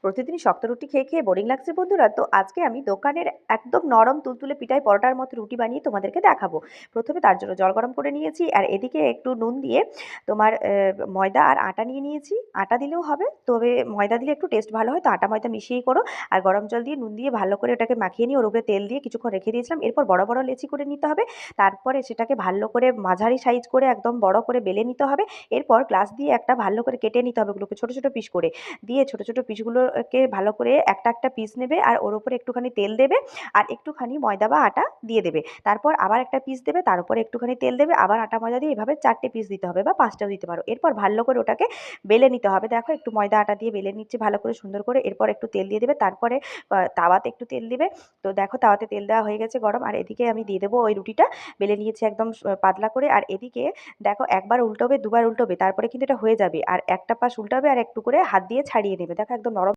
প্রতিদিনই শক্ত রুটি খেয়ে খেয়ে বোরিং লাগছে বন্ধুরা, তো আজকে আমি দোকানের একদম নরম তুলতুলে পিঠায় পরোটার মতো রুটি বানিয়ে তোমাদেরকে দেখাবো। প্রথমে তার জন্য জল গরম করে নিয়েছি, আর এদিকে একটু নুন দিয়ে তোমার ময়দা আর আটা নিয়ে নিয়েছি। আটা দিলেও হবে, তবে ময়দা দিলে একটু টেস্ট ভালো হয়, তো আটা ময়দা মিশিয়েই করো। আর গরম জল দিয়ে নুন দিয়ে ভালো করে ওটাকে মাখিয়ে নিয়ে ওর উপরে তেল দিয়ে কিছুক্ষণ রেখে দিয়েছিলাম। এরপর বড় বড় লেচি করে নিতে হবে। তারপরে সেটাকে ভালো করে মাঝারি সাইজ করে একদম বড় করে বেলে নিতে হবে। এরপর গ্লাস দিয়ে একটা ভালো করে কেটে নিতে হবে, ওগুলোকে ছোট ছোট পিস করে। দিয়ে ছোট ছোট পিসগুলোকে ভালো করে একটা একটা পিস নেবে, আর ওর উপরে একটুখানি তেল দেবে, আর একটুখানি ময়দা বা আটা দিয়ে দেবে। তারপর আবার একটা পিস দেবে, তার উপরে একটুখানি তেল দেবে, আবার আটা ময়দা দিয়ে এভাবে 4টে পিস দিতে হবে, বা 5টাও দিতে পারো। এরপর ভালো করে ওটাকে বেলে নিতে হবে। দেখো একটু ময়দা আটা দিয়ে বেলে নিচ্ছে ভালো করে সুন্দর করে। এরপর একটু তেল দিয়ে দেবে, তারপরে তাওয়াতে একটু তেল দিবে। তো দেখো তাওয়াতে তেল দেওয়া হয়ে গেছে গরম, আর এদিকে আমি দিয়ে দেবো ওই রুটিটা বেলে নিয়েছি একদম পাতলা করে। আর এদিকে দেখো একবার উল্টোবে, দুবার উল্টোবে, তারপরে কিন্তু এটা হয়ে যাবে। আর একটা পাশ উল্টাবে আর একটু করে হাত দিয়ে ছাড়িয়ে নেবে। দেখো একদম নরম